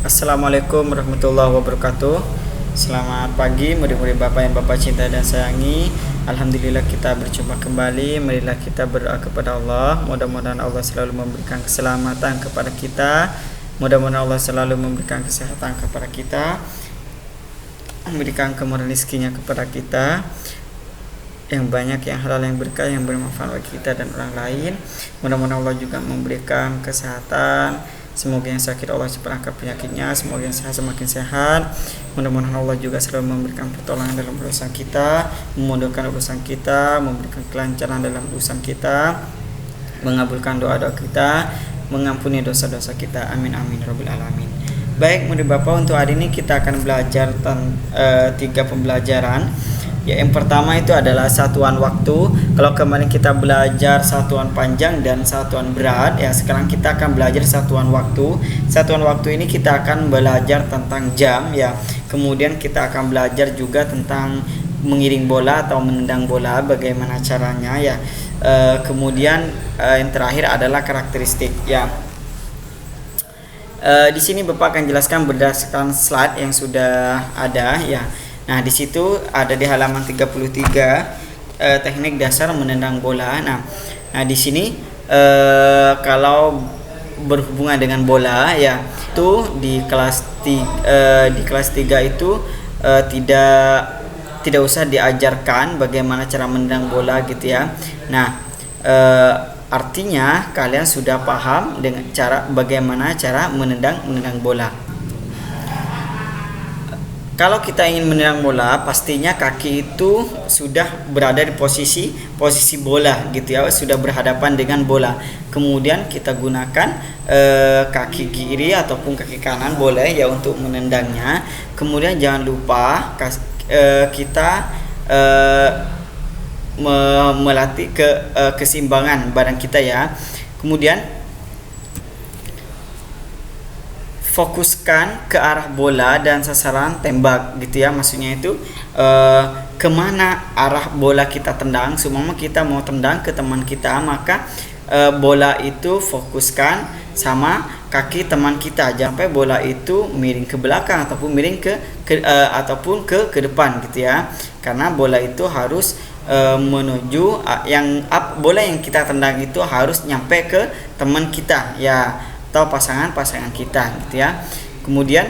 Assalamualaikum warahmatullahi wabarakatuh. Selamat pagi murid-murid Bapak yang Bapak cinta dan sayangi. Alhamdulillah kita berjumpa kembali. Marilah kita berdoa kepada Allah. Mudah-mudahan Allah selalu memberikan keselamatan kepada kita. Mudah-mudahan Allah selalu memberikan kesehatan kepada kita, memberikan kemurahan rezekinya kepada kita yang banyak, yang halal, yang berkah, yang bermanfaat bagi kita dan orang lain. Mudah-mudahan Allah juga memberikan kesehatan. Semoga yang sakit Allah cepat angkat penyakitnya. Semoga yang sehat semakin sehat. Mudah-mudahan Allah juga selalu memberikan pertolongan dalam urusan kita, memudahkan urusan kita, memberikan kelancaran dalam urusan kita, mengabulkan doa-doa kita, mengampuni dosa-dosa kita. Amin amin rabbil alamin. Baik murid Bapak, untuk hari ini kita akan belajar 3 pembelajaran. Ya, yang pertama itu adalah satuan waktu. Kalau kemarin kita belajar satuan panjang dan satuan berat, ya sekarang kita akan belajar satuan waktu. Satuan waktu ini kita akan belajar tentang jam, ya. Kemudian kita akan belajar juga tentang mengiring bola atau menendang bola, bagaimana caranya, ya. Kemudian yang terakhir adalah karakteristik, ya. Di sini Bapak akan jelaskan berdasarkan slide yang sudah ada, ya. Nah, di situ ada di halaman 33 teknik dasar menendang bola. Nah, di sini kalau berhubungan dengan bola, ya, itu di kelas 3 itu tidak usah diajarkan bagaimana cara menendang bola gitu, ya. Nah, artinya kalian sudah paham dengan bagaimana cara menendang bola. Kalau kita ingin menendang bola, pastinya kaki itu sudah berada di posisi bola gitu, ya, sudah berhadapan dengan bola. Kemudian kita gunakan kaki kiri ataupun kaki kanan boleh, ya, untuk menendangnya. Kemudian jangan lupa kita melatih keseimbangan badan kita, ya. Kemudian fokuskan ke arah bola dan sasaran tembak gitu, ya. Maksudnya itu kemana arah bola kita tendang. Seumpama kita mau tendang ke teman kita, maka bola itu fokuskan sama kaki teman kita, jangan sampai bola itu miring ke belakang ataupun miring ke depan gitu, ya. Karena bola itu harus menuju bola yang kita tendang itu harus nyampe ke teman kita, ya, atau pasangan kita gitu, ya. Kemudian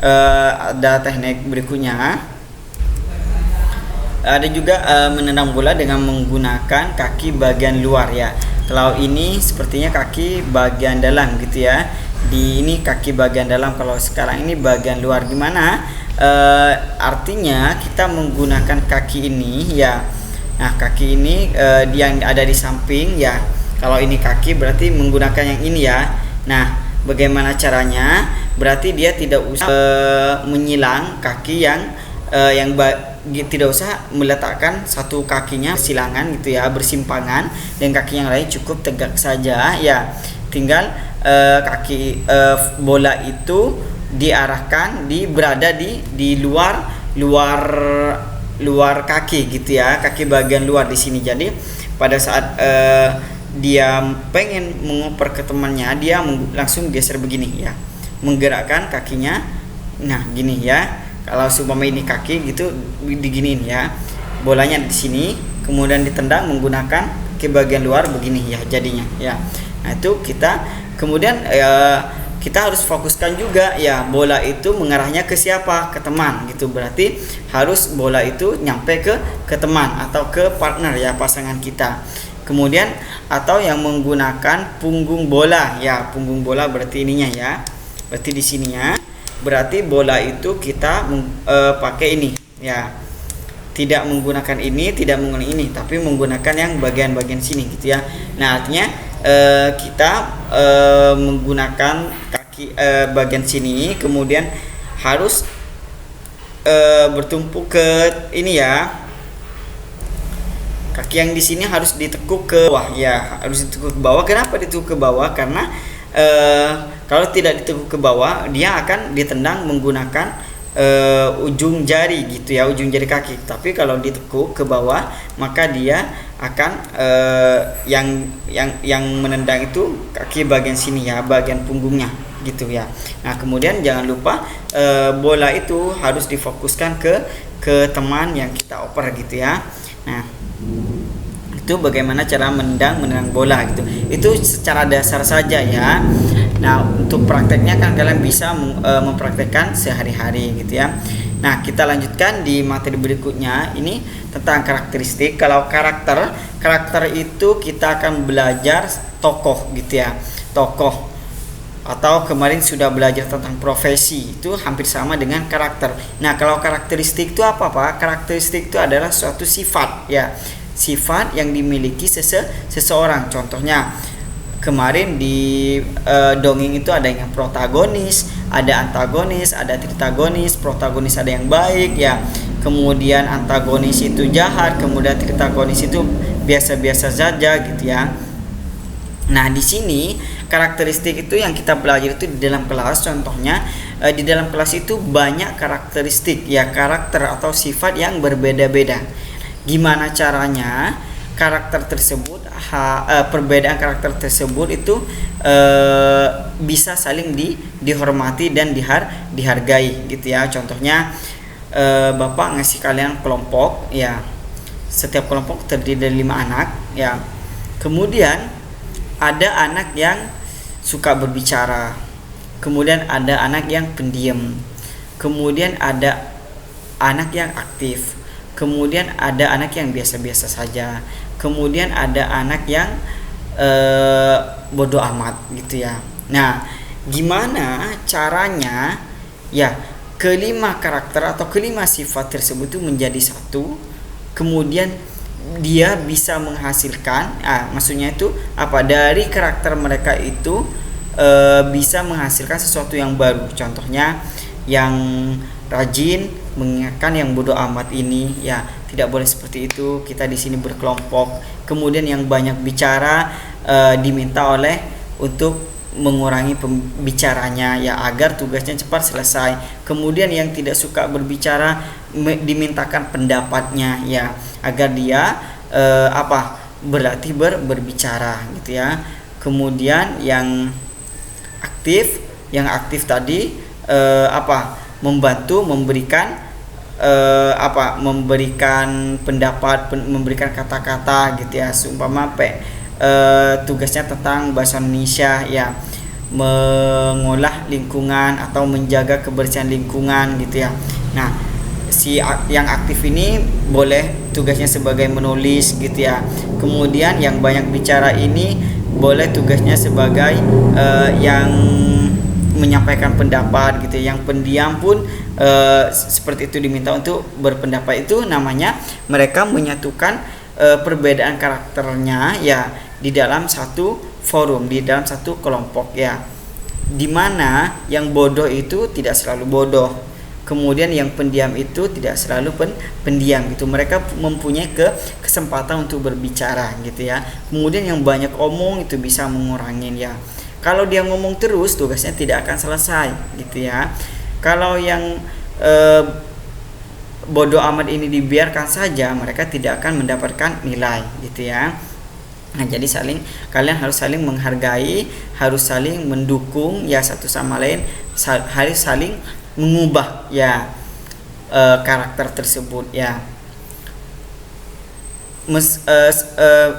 ada teknik berikutnya, ada juga menendang bola dengan menggunakan kaki bagian luar, ya. Kalau ini sepertinya kaki bagian dalam gitu, ya. Ini kaki bagian dalam, kalau sekarang ini bagian luar. Gimana? Artinya kita menggunakan kaki ini, ya. Nah, kaki ini yang ada di samping, ya. Kalau ini kaki berarti menggunakan yang ini, ya. Nah, bagaimana caranya? Berarti dia tidak usah menyilang kaki tidak usah meletakkan satu kakinya silangan gitu, ya, bersimpangan, dan kaki yang lain cukup tegak saja, ya. Tinggal kaki bola itu diarahkan berada di luar kaki gitu, ya, kaki bagian luar di sini. Jadi pada saat dia pengen mengoper ke temannya, dia langsung geser begini, ya, menggerakkan kakinya. Nah, gini, ya. Kalau seumpama ini kaki gitu, diginiin, ya, bolanya di sini, kemudian ditendang menggunakan ke bagian luar begini, ya, jadinya, ya. Nah, itu kemudian kita harus fokuskan juga, ya, bola itu mengarahnya ke siapa? Ke teman gitu. Berarti harus bola itu nyampe ke teman atau ke partner, ya, pasangan kita. Kemudian atau yang menggunakan punggung bola, ya, punggung bola berarti ininya, ya, berarti di sininya. Berarti bola itu kita pakai ini, ya, tidak menggunakan ini, tapi menggunakan yang bagian-bagian sini gitu, ya. Nah, artinya kita menggunakan kaki bagian sini, kemudian harus bertumpu ke ini, ya. Kaki yang di sini harus ditekuk ke bawah, ya, harus ditekuk ke bawah. Kenapa ditekuk ke bawah? Karena kalau tidak ditekuk ke bawah, dia akan ditendang menggunakan ujung jari gitu, ya, ujung jari kaki. Tapi kalau ditekuk ke bawah, maka dia akan yang menendang itu kaki bagian sini, ya, bagian punggungnya gitu ya. Nah, kemudian jangan lupa bola itu harus difokuskan ke teman yang kita oper gitu ya. Nah, itu bagaimana cara menendang bola gitu. Itu secara dasar saja ya. Nah, untuk prakteknya kan kalian bisa mempraktekkan sehari-hari gitu ya. Nah, kita lanjutkan di materi berikutnya. Ini tentang karakteristik. Kalau karakter itu kita akan belajar tokoh gitu ya. Tokoh, atau kemarin sudah belajar tentang profesi, itu hampir sama dengan karakter. Nah, kalau karakteristik itu apa Pak? Karakteristik itu adalah suatu sifat ya. Sifat yang dimiliki seseorang. Contohnya kemarin di dongeng itu ada yang protagonis, ada antagonis, ada tritagonis. Protagonis ada yang baik ya, kemudian antagonis itu jahat, kemudian tritagonis itu biasa-biasa saja gitu ya. Nah, di sini karakteristik itu yang kita pelajari itu di dalam kelas. Contohnya di dalam kelas itu banyak karakteristik ya, karakter atau sifat yang berbeda-beda. Gimana caranya karakter tersebut, perbedaan karakter tersebut itu bisa saling dihormati dan dihargai gitu ya. Contohnya Bapak ngasih kalian kelompok ya, setiap kelompok terdiri dari 5 anak ya. Kemudian ada anak yang suka berbicara, kemudian ada anak yang pendiam, kemudian ada anak yang aktif, kemudian ada anak yang biasa-biasa saja, kemudian ada anak yang bodoh amat gitu ya. Nah, gimana caranya ya kelima karakter atau kelima sifat tersebut itu menjadi satu, kemudian dia bisa menghasilkan, maksudnya itu apa, dari karakter mereka itu bisa menghasilkan sesuatu yang baru. Contohnya yang rajin mengingatkan yang bodoh amat ini ya, tidak boleh seperti itu, kita di sini berkelompok. Kemudian yang banyak bicara diminta oleh untuk mengurangi pembicaranya ya, agar tugasnya cepat selesai. Kemudian yang tidak suka berbicara dimintakan pendapatnya ya, agar dia berlatih berbicara gitu ya. Kemudian yang aktif tadi membantu memberikan memberikan pendapat, memberikan kata-kata gitu ya. Seumpama tugasnya tentang bahasa Indonesia ya, mengolah lingkungan atau menjaga kebersihan lingkungan gitu ya. Nah, yang aktif ini boleh tugasnya sebagai menulis gitu ya. Kemudian yang banyak bicara ini boleh tugasnya sebagai yang menyampaikan pendapat gitu ya. Yang pendiam pun seperti itu, diminta untuk berpendapat. Itu namanya mereka menyatukan perbedaan karakternya ya di dalam satu forum, di dalam satu kelompok ya, dimana yang bodoh itu tidak selalu bodoh, kemudian yang pendiam itu tidak selalu pendiam gitu. Mereka mempunyai kesempatan untuk berbicara gitu ya. Kemudian yang banyak omong itu bisa mengurangi ya. Kalau dia ngomong terus, tugasnya tidak akan selesai gitu ya. Kalau yang bodoh amat ini dibiarkan saja, mereka tidak akan mendapatkan nilai gitu ya. Nah, jadi kalian harus saling menghargai, harus saling mendukung ya satu sama lain, harus saling mengubah ya karakter tersebut ya.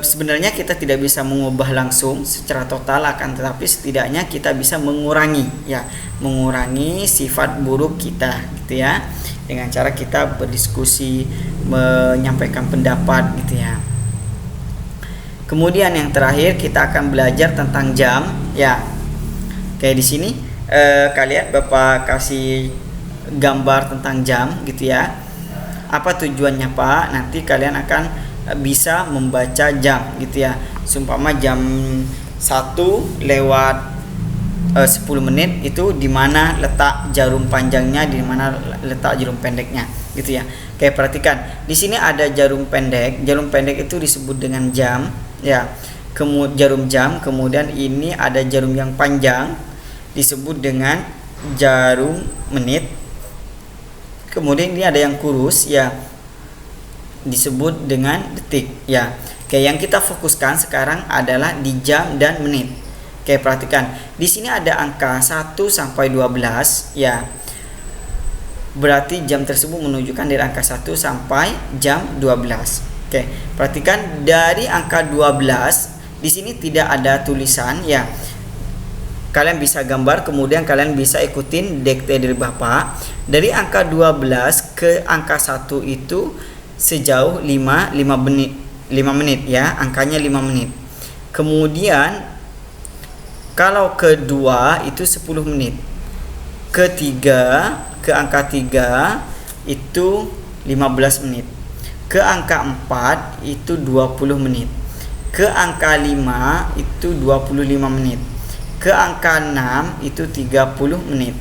Sebenarnya kita tidak bisa mengubah langsung secara total, akan tetapi setidaknya kita bisa mengurangi sifat buruk kita gitu ya, dengan cara kita berdiskusi, menyampaikan pendapat gitu ya. Kemudian yang terakhir kita akan belajar tentang jam ya. Kayak di sini kalian Bapak kasih gambar tentang jam gitu ya. Apa tujuannya Pak? Nanti kalian akan bisa membaca jam gitu ya. Seumpama jam 1 lewat 10 menit itu di mana letak jarum panjangnya, di mana letak jarum pendeknya gitu ya. Kayak perhatikan di sini ada jarum pendek. Jarum pendek itu disebut dengan jam ya. Jarum jam. Kemudian ini ada jarum yang panjang disebut dengan jarum menit. Kemudian ini ada yang kurus ya, disebut dengan detik ya. Kayak yang kita fokuskan sekarang adalah di jam dan menit. Oke, perhatikan. Di sini ada angka 1 sampai 12 ya. Berarti jam tersebut menunjukkan dari angka 1 sampai jam 12. Oke, perhatikan dari angka 12 di sini tidak ada tulisan ya. Kalian bisa gambar, kemudian kalian bisa ikutin dikte dari Bapak. Dari angka 12 ke angka 1 itu sejauh 5 menit ya, angkanya 5 menit. Kemudian kalau kedua itu 10 menit. Ketiga ke angka 3 itu 15 menit. Ke angka 4 itu 20 menit. Ke angka 5 itu 25 menit. Ke angka 6 itu 30 menit.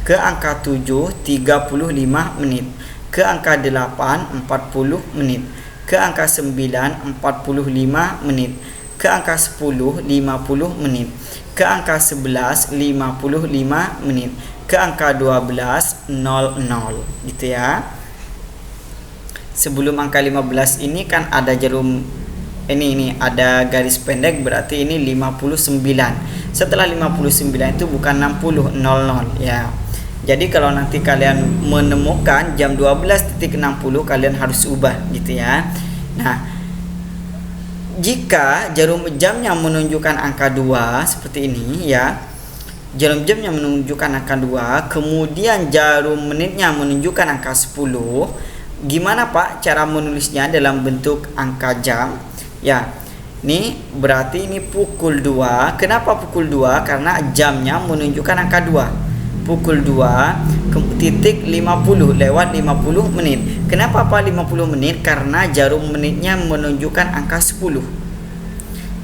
Ke angka 7 35 menit. Ke angka 8 40 menit. Ke angka 9 45 menit. Ke angka 10 50 menit. Ke angka 11 55 menit. Ke angka 12 00 gitu ya. Sebelum angka 15 ini kan ada jarum ini ada garis pendek, berarti ini 59. Setelah 59 itu bukan 60 00 ya. Jadi kalau nanti kalian menemukan jam 12.60 kalian harus ubah gitu ya. Nah, jika jarum jamnya menunjukkan angka 2 seperti ini ya. Jarum jamnya menunjukkan angka 2, kemudian jarum menitnya menunjukkan angka 10. Gimana Pak cara menulisnya dalam bentuk angka jam? Ya, ini berarti ini pukul 2. Kenapa pukul 2? Karena jamnya menunjukkan angka 2. Pukul 2 titik 50 lewat 50 menit. Kenapa Pak 50 menit? Karena jarum menitnya menunjukkan angka 10.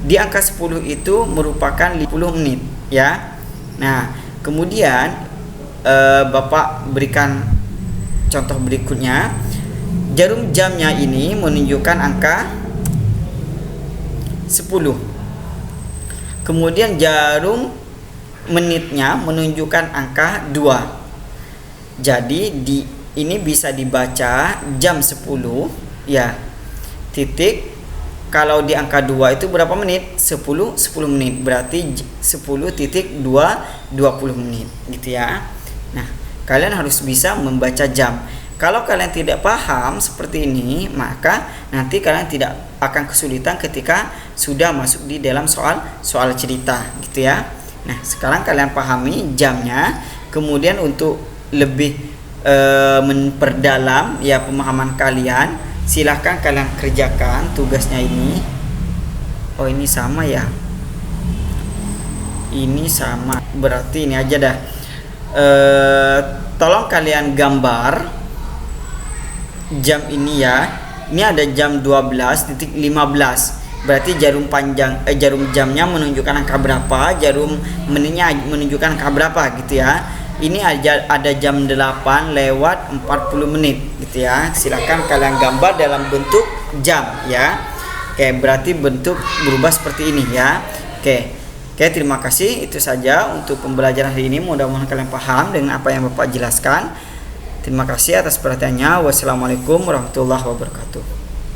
Di angka 10 itu merupakan 50 menit ya. Nah, kemudian Bapak berikan contoh berikutnya. Jarum jamnya ini menunjukkan angka 10. Kemudian jarum menitnya menunjukkan angka 2. Jadi ini bisa dibaca jam 10 ya. Titik kalau di angka 2 itu berapa menit? 10 menit. Berarti 10.2 20 menit gitu ya. Nah, kalian harus bisa membaca jam. Kalau kalian tidak paham seperti ini, maka nanti kalian tidak akan kesulitan ketika sudah masuk di dalam soal cerita gitu ya. Nah, sekarang kalian pahami jamnya. Kemudian untuk lebih memperdalam ya pemahaman kalian, silahkan kalian kerjakan tugasnya ini. Oh, ini sama ya. Ini sama. Berarti ini aja dah. Tolong kalian gambar jam ini ya. Ini ada jam 12.15. Berarti jarum jamnya menunjukkan angka berapa, jarum menitnya menunjukkan angka berapa gitu ya. Ini ada jam 8 lewat 40 menit gitu ya. Silakan kalian gambar dalam bentuk jam ya. Oke, berarti bentuk berubah seperti ini ya. Oke, terima kasih. Itu saja untuk pembelajaran hari ini. Mudah-mudahan kalian paham dengan apa yang Bapak jelaskan. Terima kasih atas perhatiannya. Wassalamualaikum warahmatullahi wabarakatuh.